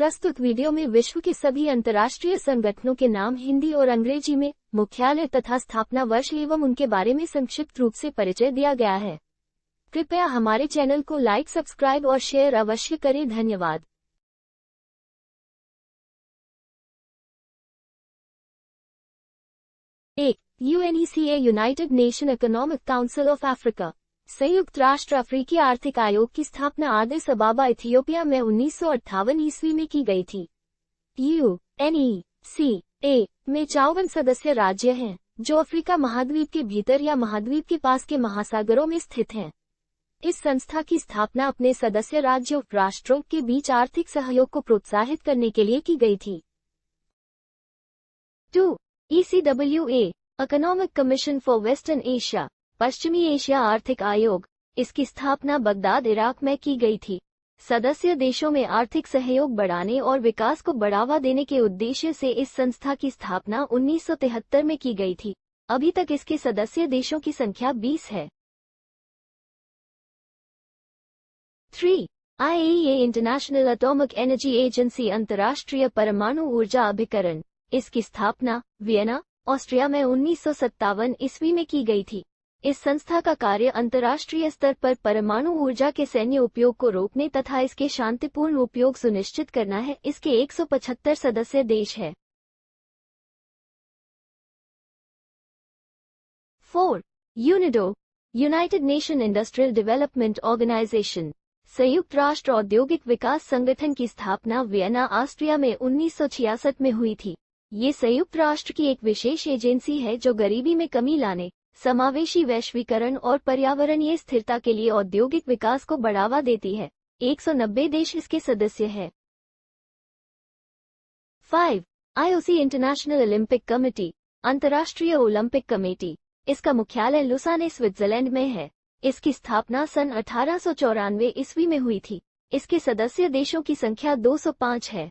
प्रस्तुत वीडियो में विश्व के सभी अंतर्राष्ट्रीय संगठनों के नाम हिंदी और अंग्रेजी में, मुख्यालय तथा स्थापना वर्ष एवं उनके बारे में संक्षिप्त रूप से परिचय दिया गया है। कृपया हमारे चैनल को लाइक, सब्सक्राइब और शेयर अवश्य करें। धन्यवाद। 1. UNECA United nation economic council of Africa. संयुक्त राष्ट्र अफ्रीकी आर्थिक आयोग की स्थापना आदिस अबाबा इथियोपिया में 1958 ईस्वी में की गई थी। UNECA में 54 सदस्य राज्य हैं, जो अफ्रीका महाद्वीप के भीतर या महाद्वीप के पास के महासागरों में स्थित हैं। इस संस्था की स्थापना अपने सदस्य राज्यों राष्ट्रों के बीच आर्थिक सहयोग को प्रोत्साहित करने के लिए की गई थी। 2. ECWA economic commission for western Asia, पश्चिमी एशिया आर्थिक आयोग। इसकी स्थापना बगदाद, इराक में की गई थी। सदस्य देशों में आर्थिक सहयोग बढ़ाने और विकास को बढ़ावा देने के उद्देश्य से इस संस्था की स्थापना 1973 में की गई थी। अभी तक इसके सदस्य देशों की संख्या 20 है। 3. IAEA international atomic energy agency अंतर्राष्ट्रीय परमाणु ऊर्जा अभिकरण। इसकी स्थापना वियना, ऑस्ट्रिया में 1957 ईस्वी में की गई थी। इस संस्था का कार्य अंतर्राष्ट्रीय स्तर पर परमाणु ऊर्जा के सैन्य उपयोग को रोकने तथा इसके शांतिपूर्ण उपयोग सुनिश्चित करना है। इसके 175 सदस्य देश है। 4. UNIDO United Nation Industrial Development Organization. संयुक्त राष्ट्र औद्योगिक विकास संगठन की स्थापना वियना, ऑस्ट्रिया में 1966 में हुई थी। ये संयुक्त राष्ट्र की एक विशेष एजेंसी है जो गरीबी में कमी लाने, समावेशी वैश्वीकरण और पर्यावरणीय स्थिरता के लिए औद्योगिक विकास को बढ़ावा देती है। 190 देश इसके सदस्य हैं। 5. IOC इंटरनेशनल ओलंपिक कमेटी, अंतर्राष्ट्रीय ओलंपिक कमेटी। इसका मुख्यालय लुसाने, स्विट्जरलैंड में है। इसकी स्थापना सन 1894 ईस्वी में हुई थी। इसके सदस्य देशों की संख्या 205 है।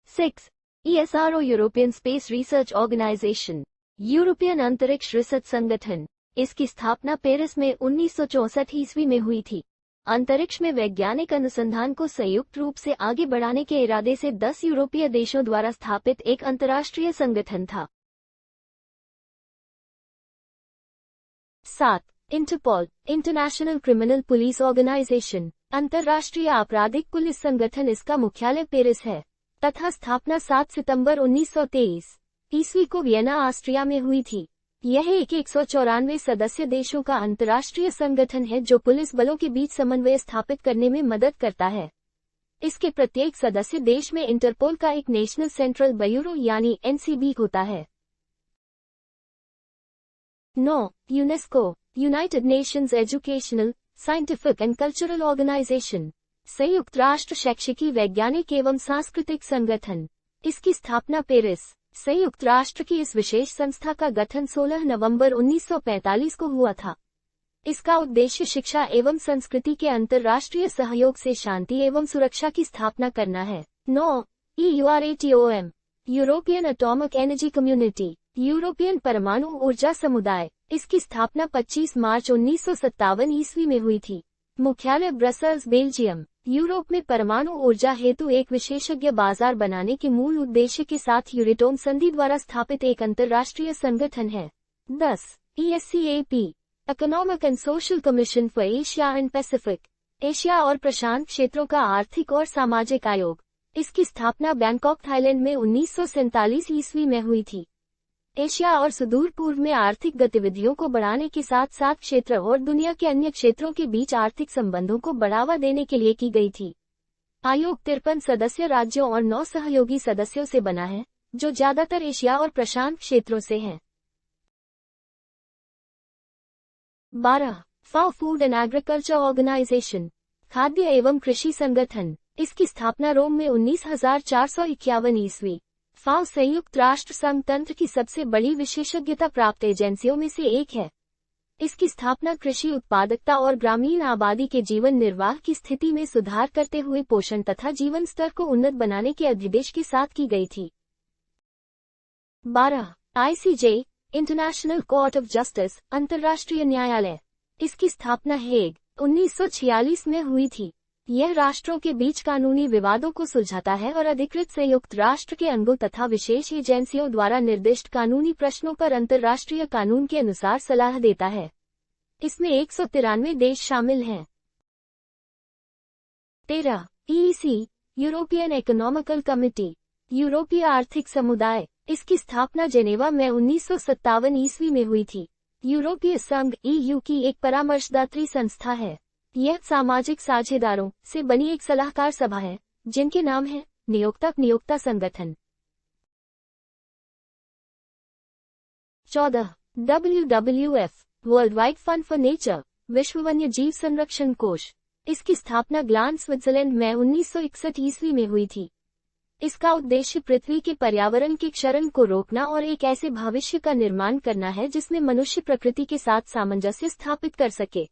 6. ESRO European Space Research Organisation, European अंतरिक्ष रिसर्च संगठन। इसकी स्थापना पेरिस में 1964 ईस्वी में हुई थी। अंतरिक्ष में वैज्ञानिक अनुसंधान को संयुक्त रूप से आगे बढ़ाने के इरादे से 10 यूरोपीय देशों द्वारा स्थापित एक अंतर्राष्ट्रीय संगठन था। 7. Interpol International Criminal Police Organization, अंतर्राष्ट्रीय आपराधिक पुलिस संगठन। इसका मुख्यालय पेरिस है तथा स्थापना 7 सितंबर 1923 ईस्वी को वियना, ऑस्ट्रिया में हुई थी। यह एक 194 सदस्य देशों का अंतर्राष्ट्रीय संगठन है जो पुलिस बलों के बीच समन्वय स्थापित करने में मदद करता है। इसके प्रत्येक सदस्य देश में इंटरपोल का एक नेशनल सेंट्रल ब्यूरो यानी NCB होता है। 9. UNESCO United Nations Educational, Scientific and Cultural Organization. संयुक्त राष्ट्र शैक्षिकी, वैज्ञानिक एवं सांस्कृतिक संगठन। इसकी स्थापना पेरिस, संयुक्त राष्ट्र की इस विशेष संस्था का गठन 16 नवंबर 1945 को हुआ था। इसका उद्देश्य शिक्षा एवं संस्कृति के अंतर्राष्ट्रीय सहयोग से शांति एवं सुरक्षा की स्थापना करना है। 9. EURATOM European atomic energy community, European परमाणु ऊर्जा समुदाय। इसकी स्थापना 25 मार्च 1957 ईस्वी में हुई थी। मुख्यालय ब्रसेल्स, बेल्जियम। यूरोप में परमाणु ऊर्जा हेतु एक विशेषज्ञ बाजार बनाने के मूल उद्देश्य के साथ यूरेटोम संधि द्वारा स्थापित एक अंतर्राष्ट्रीय संगठन है। 10. ESCAP economic and social commission for Asia and Pacific, Asia और प्रशांत क्षेत्रों का आर्थिक और सामाजिक आयोग। इसकी स्थापना बैंकॉक, थाईलैंड में 1947 ईस्वी में हुई थी। एशिया और सुदूर पूर्व में आर्थिक गतिविधियों को बढ़ाने के साथ साथ क्षेत्र और दुनिया के अन्य क्षेत्रों के बीच आर्थिक संबंधों को बढ़ावा देने के लिए की गई थी। आयोग 53 सदस्य राज्यों और 9 सहयोगी सदस्यों से बना है, जो ज्यादातर एशिया और प्रशांत क्षेत्रों से हैं। 12. FAO Food and Agriculture Organization, खाद्य एवं कृषि संगठन। इसकी स्थापना रोम में 19,451 ईस्वी। FAO संयुक्त राष्ट्र संघ तंत्र की सबसे बड़ी विशेषज्ञता प्राप्त एजेंसियों में से एक है। इसकी स्थापना कृषि उत्पादकता और ग्रामीण आबादी के जीवन निर्वाह की स्थिति में सुधार करते हुए पोषण तथा जीवन स्तर को उन्नत बनाने के अधिदेश के साथ की गई थी। 12. ICJ international court of justice, अंतर्राष्ट्रीय न्यायालय। इसकी स्थापना हेग 1946 में हुई थी। यह राष्ट्रों के बीच कानूनी विवादों को सुलझाता है और अधिकृत संयुक्त राष्ट्र के अंगों तथा विशेष एजेंसियों द्वारा निर्दिष्ट कानूनी प्रश्नों पर अंतर्राष्ट्रीय कानून के अनुसार सलाह देता है। इसमें 193 देश शामिल हैं। 13. EEC, यूरोपियन इकोनॉमिकल कमिटी, यूरोपीय आर्थिक समुदाय। इसकी स्थापना जेनेवा में 1957 ईस्वी में हुई थी। यूरोपीय संघ EU की एक परामर्शदात्री संस्था है। यह सामाजिक साझेदारों से बनी एक सलाहकार सभा है, जिनके नाम है नियोक्ता संगठन। 14. WWF, world wide fund for nature, विश्व वन्य जीव संरक्षण कोष। इसकी स्थापना ग्लान, स्विट्जरलैंड में 1961 ईस्वी में हुई थी। इसका उद्देश्य पृथ्वी के पर्यावरण के क्षरण को रोकना और एक ऐसे भविष्य का निर्माण करना है जिसमें मनुष्य प्रकृति के साथ सामंजस्य स्थापित कर सके।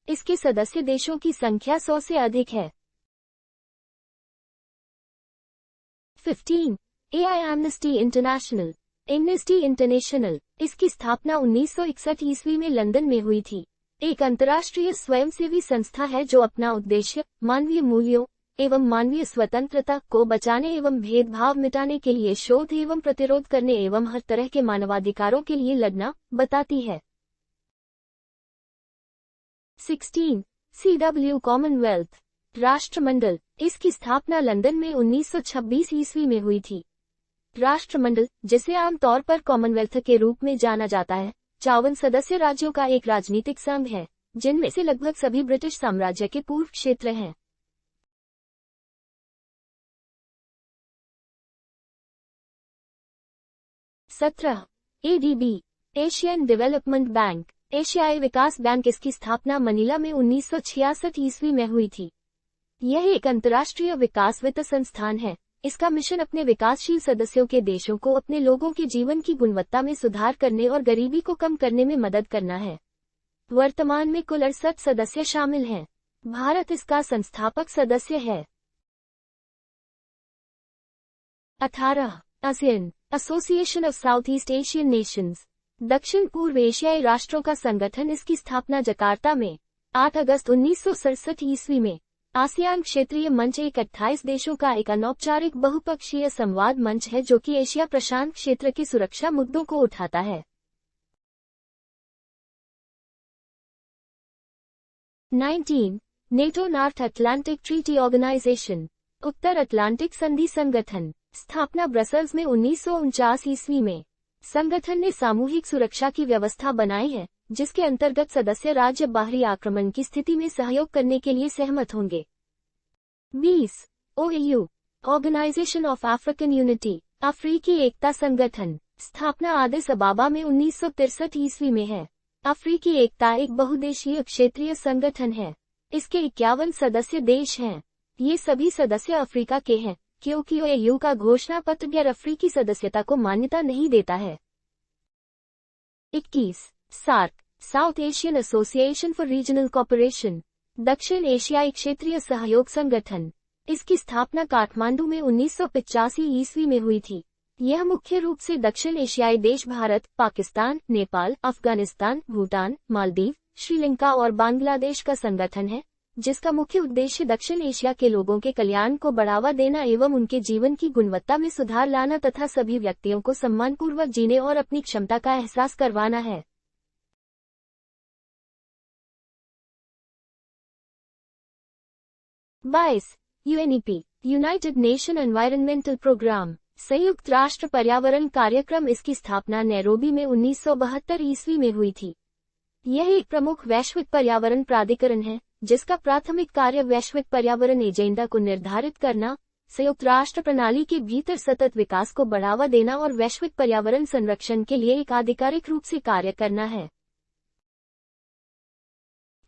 इसके सदस्य देशों की संख्या 100 से अधिक है। 15. AI amnesty international, amnesty international. इसकी स्थापना 1961 ईस्वी में लंदन में हुई थी। एक अंतर्राष्ट्रीय स्वयंसेवी संस्था है जो अपना उद्देश्य मानवीय मूल्यों एवं मानवीय स्वतंत्रता को बचाने एवं भेदभाव मिटाने के लिए शोध एवं प्रतिरोध करने एवं हर तरह के मानवाधिकारों के लिए लड़ना बताती है। 16. CW कॉमनवेल्थ, राष्ट्रमंडल। इसकी स्थापना लंदन में 1926 ईस्वी में हुई थी। राष्ट्रमंडल, जिसे आमतौर पर कॉमनवेल्थ के रूप में जाना जाता है, 54 सदस्य राज्यों का एक राजनीतिक संघ है, जिनमें से लगभग सभी ब्रिटिश साम्राज्य के पूर्व क्षेत्र हैं। ADB, एशियन डेवलपमेंट बैंक, एशियाई विकास बैंक। इसकी स्थापना मनीला में 1966 ईस्वी में हुई थी। यह एक अंतर्राष्ट्रीय विकास वित्त संस्थान है। इसका मिशन अपने विकासशील सदस्यों के देशों को अपने लोगों के जीवन की गुणवत्ता में सुधार करने और गरीबी को कम करने में मदद करना है। वर्तमान में कुल 68 सदस्य शामिल हैं। भारत इसका संस्थापक सदस्य है। 18. ASEAN, association of south east Asian Nations, दक्षिण पूर्व एशियाई राष्ट्रों का संगठन। इसकी स्थापना जकार्ता में 8 अगस्त 1967 ईस्वी में। आसियान क्षेत्रीय मंच एक 28 देशों का एक अनौपचारिक बहुपक्षीय संवाद मंच है जो कि एशिया प्रशांत क्षेत्र के सुरक्षा मुद्दों को उठाता है। 19. NATO, North Atlantic Treaty Organization, उत्तर अटलांटिक संधि संगठन। स्थापना ब्रसल्स में 1949 ईस्वी में। संगठन ने सामूहिक सुरक्षा की व्यवस्था बनाई है, जिसके अंतर्गत सदस्य राज्य बाहरी आक्रमण की स्थिति में सहयोग करने के लिए सहमत होंगे। 20. OAU, Organization of African Unity, अफ्रीकी एकता संगठन। स्थापना आदिस अबाबा में 1963 ईस्वी में है। अफ्रीकी एकता एक बहुदेशीय क्षेत्रीय संगठन है। इसके 51 सदस्य देश हैं। ये सभी सदस्य अफ्रीका के हैं, क्योंकि OAU का घोषणा पत्र गैर अफ्रीकी सदस्यता को मान्यता नहीं देता है। 21. SAARC, South Asian Association for Regional Cooperation, दक्षिण एशियाई क्षेत्रीय सहयोग संगठन। इसकी स्थापना काठमांडू में 1985 ईस्वी में हुई थी। यह मुख्य रूप से दक्षिण एशियाई देश भारत, पाकिस्तान, नेपाल, अफगानिस्तान, भूटान, मालदीव, श्रीलंका और बांग्लादेश का संगठन है, जिसका मुख्य उद्देश्य दक्षिण एशिया के लोगों के कल्याण को बढ़ावा देना एवं उनके जीवन की गुणवत्ता में सुधार लाना तथा सभी व्यक्तियों को सम्मानपूर्वक जीने और अपनी क्षमता का एहसास करवाना है। UNEP, United Nation Environmental Programme, संयुक्त राष्ट्र पर्यावरण कार्यक्रम। इसकी स्थापना नैरोबी में 1972 ईस्वी में हुई थी। यह एक प्रमुख वैश्विक पर्यावरण प्राधिकरण है, जिसका प्राथमिक कार्य वैश्विक पर्यावरण एजेंडा को निर्धारित करना, संयुक्त राष्ट्र प्रणाली के भीतर सतत विकास को बढ़ावा देना और वैश्विक पर्यावरण संरक्षण के लिए एक आधिकारिक रूप से कार्य करना है।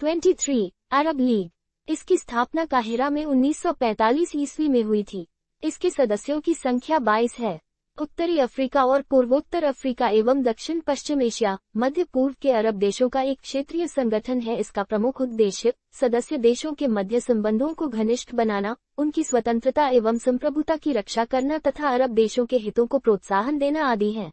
23. अरब लीग, इसकी स्थापना काहिरा में 1945 ईस्वी में हुई थी। इसके सदस्यों की संख्या 22 है। उत्तरी अफ्रीका और पूर्वोत्तर अफ्रीका एवं दक्षिण पश्चिम एशिया, मध्य पूर्व के अरब देशों का एक क्षेत्रीय संगठन है। इसका प्रमुख उद्देश्य सदस्य देशों के मध्य संबंधों को घनिष्ठ बनाना, उनकी स्वतंत्रता एवं संप्रभुता की रक्षा करना तथा अरब देशों के हितों को प्रोत्साहन देना आदि है।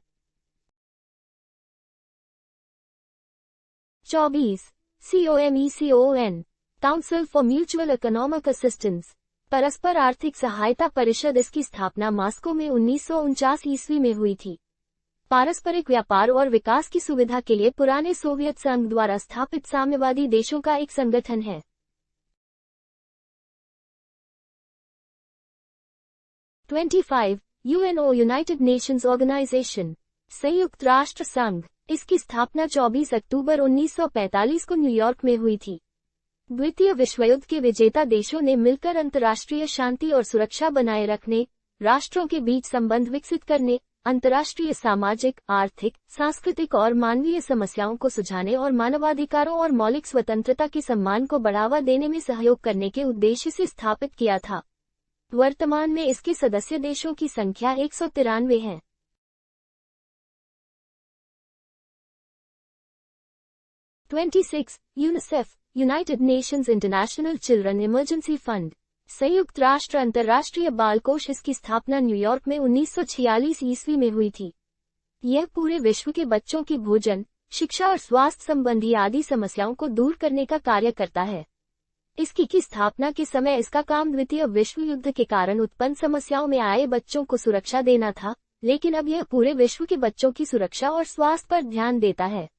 24. COMECON, council for mutual economic assistance, परस्पर आर्थिक सहायता परिषद। इसकी स्थापना मॉस्को में 1949 ईस्वी में हुई थी। पारस्परिक व्यापार और विकास की सुविधा के लिए पुराने सोवियत संघ द्वारा स्थापित साम्यवादी देशों का एक संगठन है। 25 यूएनओ यूनाइटेड नेशंस ऑर्गेनाइजेशन, संयुक्त राष्ट्र संघ। इसकी स्थापना 24 अक्टूबर 1945 को न्यूयॉर्क में हुई थी। द्वितीय विश्वयुद्ध के विजेता देशों ने मिलकर अंतर्राष्ट्रीय शांति और सुरक्षा बनाए रखने, राष्ट्रों के बीच संबंध विकसित करने, अंतर्राष्ट्रीय सामाजिक, आर्थिक, सांस्कृतिक और मानवीय समस्याओं को सुलझाने और मानवाधिकारों और मौलिक स्वतंत्रता के सम्मान को बढ़ावा देने में सहयोग करने के उद्देश्य से स्थापित किया था। वर्तमान में इसके सदस्य देशों की संख्या 193 है। 26 UNICEF, United Nations international children emergency fund, संयुक्त राष्ट्र अंतर्राष्ट्रीय बाल कोष। इसकी स्थापना न्यूयॉर्क में 1946 ईस्वी में हुई थी। यह पूरे विश्व के बच्चों की भोजन, शिक्षा और स्वास्थ्य संबंधी आदि समस्याओं को दूर करने का कार्य करता है। इसकी स्थापना के समय इसका काम द्वितीय विश्व युद्ध के कारण उत्पन्न समस्याओं में आए बच्चों को सुरक्षा देना था, लेकिन अब यह पूरे विश्व के बच्चों की सुरक्षा और स्वास्थ्य पर ध्यान देता है।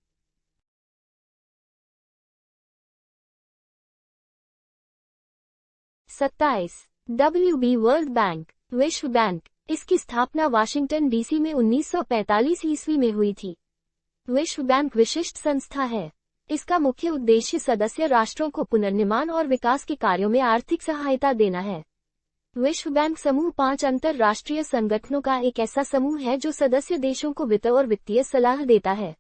27 WB वर्ल्ड बैंक, विश्व बैंक। इसकी स्थापना वाशिंगटन डीसी में 1945 ईस्वी में हुई थी। विश्व बैंक विशिष्ट संस्था है। इसका मुख्य उद्देश्य सदस्य राष्ट्रों को पुनर्निर्माण और विकास के कार्यों में आर्थिक सहायता देना है। विश्व बैंक समूह 5 अंतर्राष्ट्रीय संगठनों का एक ऐसा समूह है जो सदस्य देशों को वित्त और वित्तीय सलाह देता है।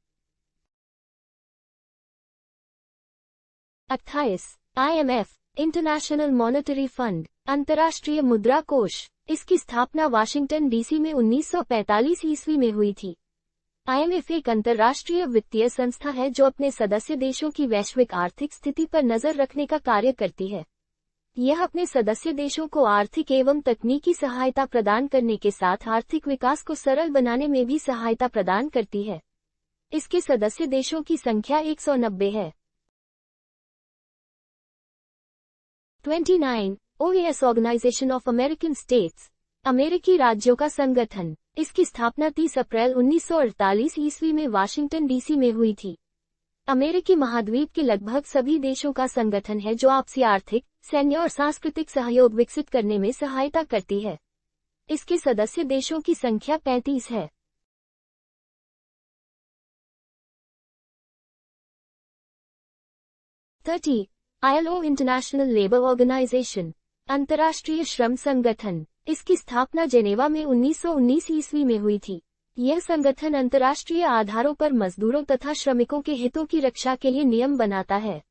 28 IMF, इंटरनेशनल मॉनेटरी फंड, अंतर्राष्ट्रीय मुद्रा कोष। इसकी स्थापना वाशिंगटन डीसी में 1945 ईस्वी में हुई थी। IMF एक अंतर्राष्ट्रीय वित्तीय संस्था है जो अपने सदस्य देशों की वैश्विक आर्थिक स्थिति पर नजर रखने का कार्य करती है। यह अपने सदस्य देशों को आर्थिक एवं तकनीकी सहायता प्रदान करने के साथ आर्थिक विकास को सरल बनाने में भी सहायता प्रदान करती है। इसके सदस्य देशों की संख्या 190 है। 29 OAS Organization of American States, अमेरिकी राज्यों का संगठन। इसकी स्थापना 30 अप्रैल 1948 ईस्वी में वाशिंगटन डीसी में हुई थी। अमेरिकी महाद्वीप के लगभग सभी देशों का संगठन है जो आपसी आर्थिक, सैन्य और सांस्कृतिक सहयोग विकसित करने में सहायता करती है। इसके सदस्य देशों की संख्या 35 है। 30 ILO इंटरनेशनल लेबर ऑर्गेनाइजेशन, अंतर्राष्ट्रीय श्रम संगठन। इसकी स्थापना जेनेवा में 1919 ईस्वी में हुई थी। यह संगठन अंतर्राष्ट्रीय आधारों पर मजदूरों तथा श्रमिकों के हितों की रक्षा के लिए नियम बनाता है।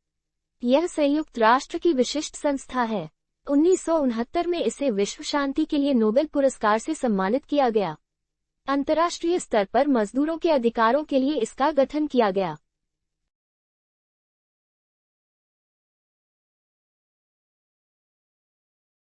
यह संयुक्त राष्ट्र की विशिष्ट संस्था है। 1969 में इसे विश्व शांति के लिए नोबेल पुरस्कार से सम्मानित किया गया। अंतर्राष्ट्रीय स्तर पर मजदूरों के अधिकारों के लिए इसका गठन किया गया।